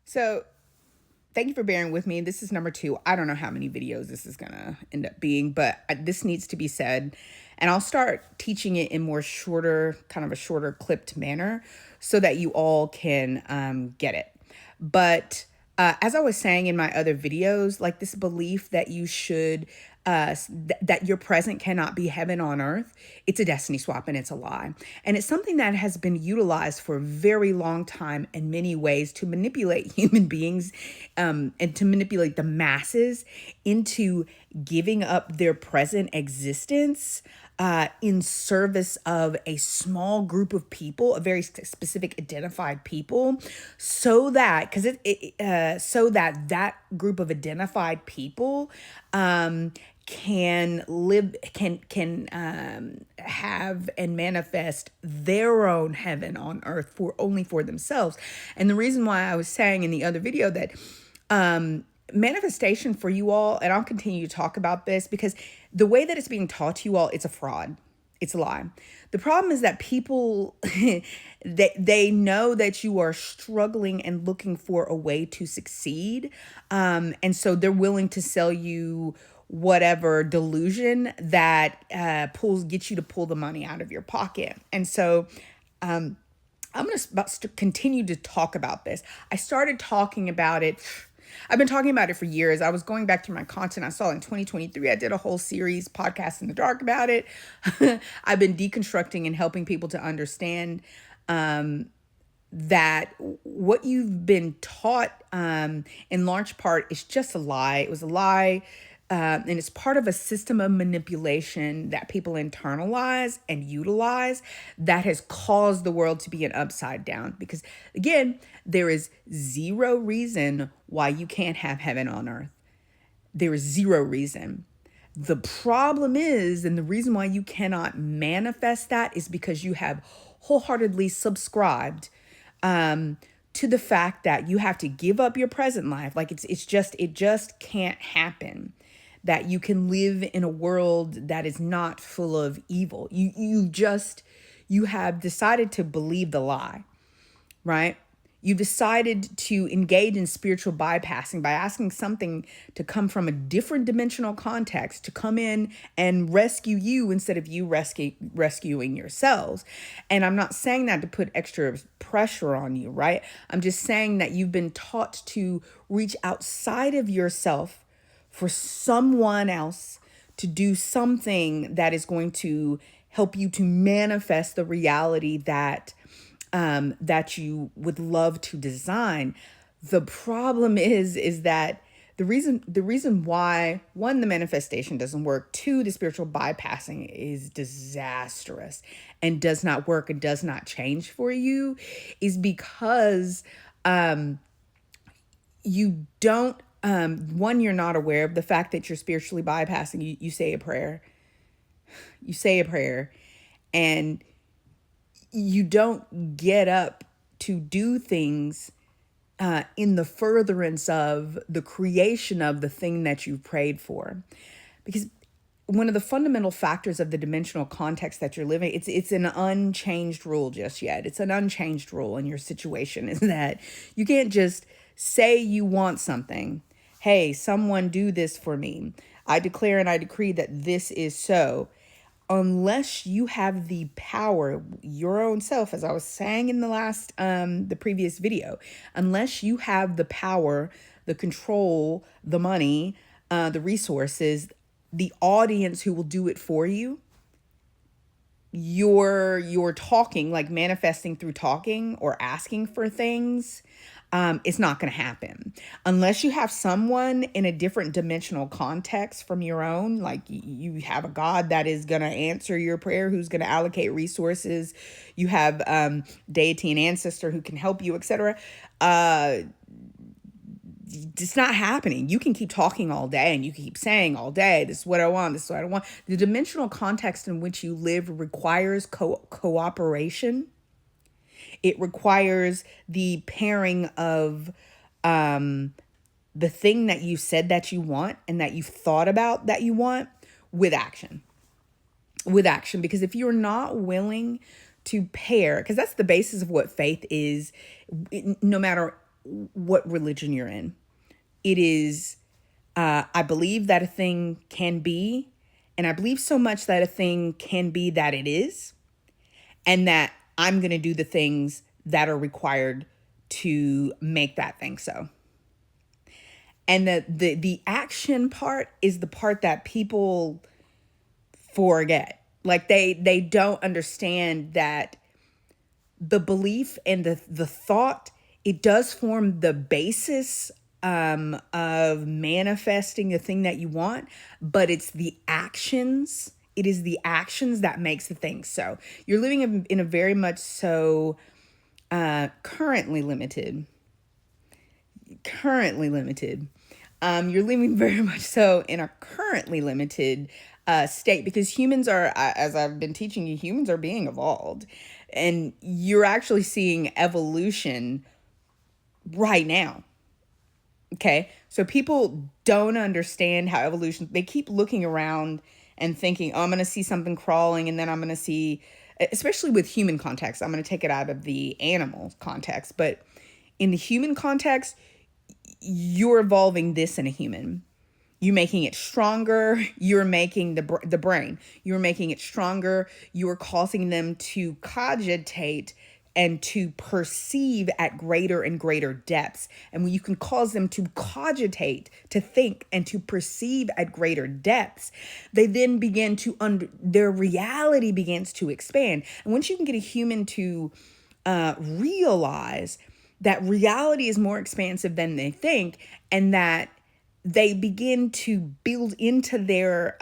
So thank you for bearing with me. This is number 2. I don't know how many videos this is going to end up being, but this needs to be said. And I'll start teaching it in more shorter, kind of a shorter clipped manner so that you all can get it. But as I was saying in my other videos, like this belief that you should, that your present cannot be heaven on earth, it's a destiny swap and it's a lie. And it's something that has been utilized for a very long time in many ways to manipulate human beings and to manipulate the masses into giving up their present existence in service of a small group of people, a very specific identified people, so that so that that group of identified people can live, can have and manifest their own heaven on earth for only for themselves. And the reason why I was saying in the other video that manifestation for you all, and I'll continue to talk about this because the way that it's being taught to you all, it's a fraud. It's a lie. The problem is that people, they know that you are struggling and looking for a way to succeed. And so they're willing to sell you whatever delusion that gets you to pull the money out of your pocket. And so I'm going to continue to talk about this. I started talking about it. I've been talking about it for years. I was going back to my content I saw in 2023. I did a whole series, Podcast in the Dark, about it. I've been deconstructing and helping people to understand that what you've been taught in large part is just a lie. It was a lie. And it's part of a system of manipulation that people internalize and utilize that has caused the world to be an upside down. Because again, there is zero reason why you can't have heaven on earth. There is zero reason. The problem is, and the reason why you cannot manifest that is because you have wholeheartedly subscribed to the fact that you have to give up your present life. Like it just can't happen. That you can live in a world that is not full of evil. You have decided to believe the lie, right? You decided to engage in spiritual bypassing by asking something to come from a different dimensional context to come in and rescue you instead of you rescuing yourselves. And I'm not saying that to put extra pressure on you, right? I'm just saying that you've been taught to reach outside of yourself for someone else to do something that is going to help you to manifest the reality that that you would love to design. The problem is that the reason why, one, the manifestation doesn't work, two, the spiritual bypassing is disastrous and does not work and does not change for you, is because you don't. One, you're not aware of the fact that you're spiritually bypassing. You say a prayer. You say a prayer and you don't get up to do things in the furtherance of the creation of the thing that you've prayed for. Because one of the fundamental factors of the dimensional context that you're living, it's an unchanged rule just yet. It's an unchanged rule in your situation is that you can't just say you want something. Hey, someone do this for me. I declare and I decree that this is so. Unless you have the power, your own self, as I was saying in the previous video, unless you have the power, the control, the money, the resources, the audience who will do it for you, you're talking, like manifesting through talking or asking for things, it's not going to happen unless you have someone in a different dimensional context from your own. Like you have a God that is going to answer your prayer, who's going to allocate resources. You have deity and ancestor who can help you, etc. It's not happening. You can keep talking all day and you can keep saying all day, this is what I want, this is what I want. The dimensional context in which you live requires cooperation. It requires the pairing of the thing that you said that you want and that you've thought about that you want with action. With action. Because if you're not willing to pair, because that's the basis of what faith is, no matter what religion you're in. It is, I believe that a thing can be, and I believe so much that a thing can be that it is, and that I'm going to do the things that are required to make that thing so. And the action part is the part that people forget. Like they don't understand that the belief and the thought, it does form the basis of manifesting the thing that you want, but it's the actions. It is the actions that makes the thing so. You're living in a very much so currently limited. Currently limited. You're living very much so in a currently limited state, because humans are, as I've been teaching you, humans are being evolved. And you're actually seeing evolution right now. Okay. So people don't understand how evolution, they keep looking around and thinking, oh, I'm going to see something crawling, and then I'm going to see, especially with human context, I'm going to take it out of the animal context. But in the human context, you're evolving this in a human. You're making it stronger. You're making the brain. You're making it stronger. You're causing them to cogitate and to perceive at greater and greater depths. And when you can cause them to cogitate, to think, and to perceive at greater depths, they then begin to their reality begins to expand. And once you can get a human to realize that reality is more expansive than they think, and that they begin to build into their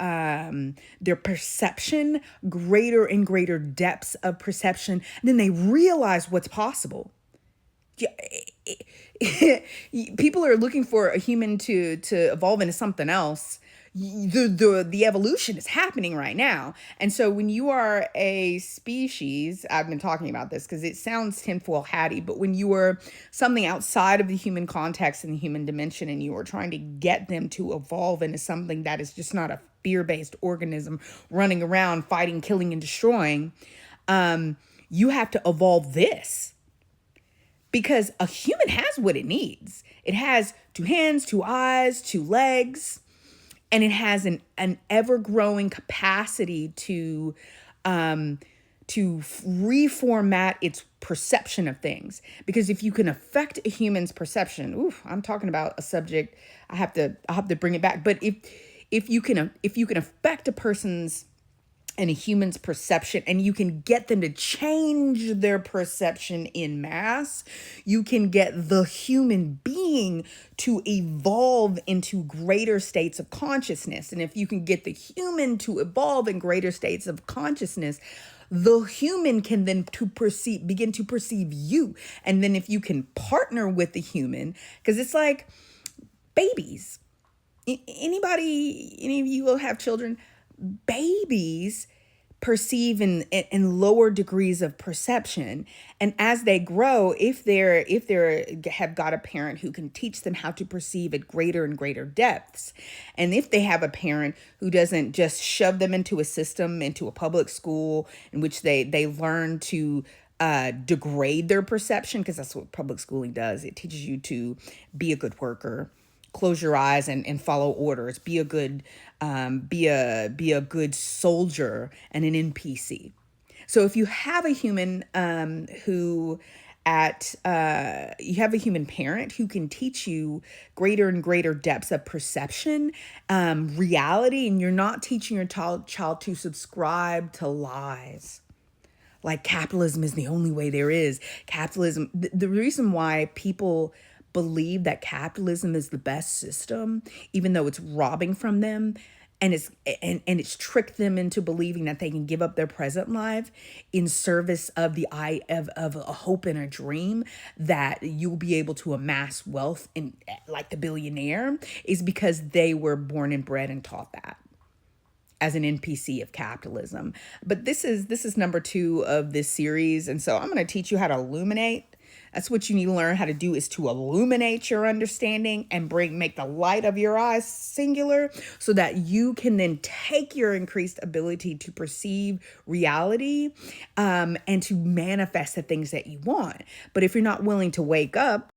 perception greater and greater depths of perception, and then they realize what's possible. People are looking for a human to evolve into something else. The evolution is happening right now. And so when you are a species, I've been talking about this because it sounds tinfoil hatty, but when you are something outside of the human context and the human dimension, and you are trying to get them to evolve into something that is just not a fear-based organism running around fighting, killing, and destroying, you have to evolve this. Because a human has what it needs. It has 2 hands, 2 eyes, 2 legs, and it has an ever-growing capacity to reformat its perception of things. Because if you can affect a human's perception, I'm talking about a subject, I have to bring it back. But if you can affect a person's and a human's perception, and you can get them to change their perception in mass, you can get the human being to evolve into greater states of consciousness. And if you can get the human to evolve in greater states of consciousness, the human can then begin to perceive you. And then if you can partner with the human, because it's like babies. Any of you will have children. Babies perceive in lower degrees of perception, and as they grow, if they have got a parent who can teach them how to perceive at greater and greater depths, and if they have a parent who doesn't just shove them into a system, into a public school in which they learn to degrade their perception, because that's what public schooling does. It teaches you to be a good worker, close your eyes and follow orders, be a good soldier and an NPC. So if you have a human you have a human parent who can teach you greater and greater depths of perception, reality, and you're not teaching your child to subscribe to lies. Like capitalism is the only way there is. Capitalism, the reason why people believe that capitalism is the best system, even though it's robbing from them, and it's tricked them into believing that they can give up their present life in service of of a hope and a dream that you'll be able to amass wealth in like the billionaire, is because they were born and bred and taught that as an NPC of capitalism. But this is number 2 of this series, and so I'm going to teach you how to illuminate. That's what you need to learn how to do, is to illuminate your understanding and make the light of your eyes singular, so that you can then take your increased ability to perceive reality and to manifest the things that you want. But if you're not willing to wake up,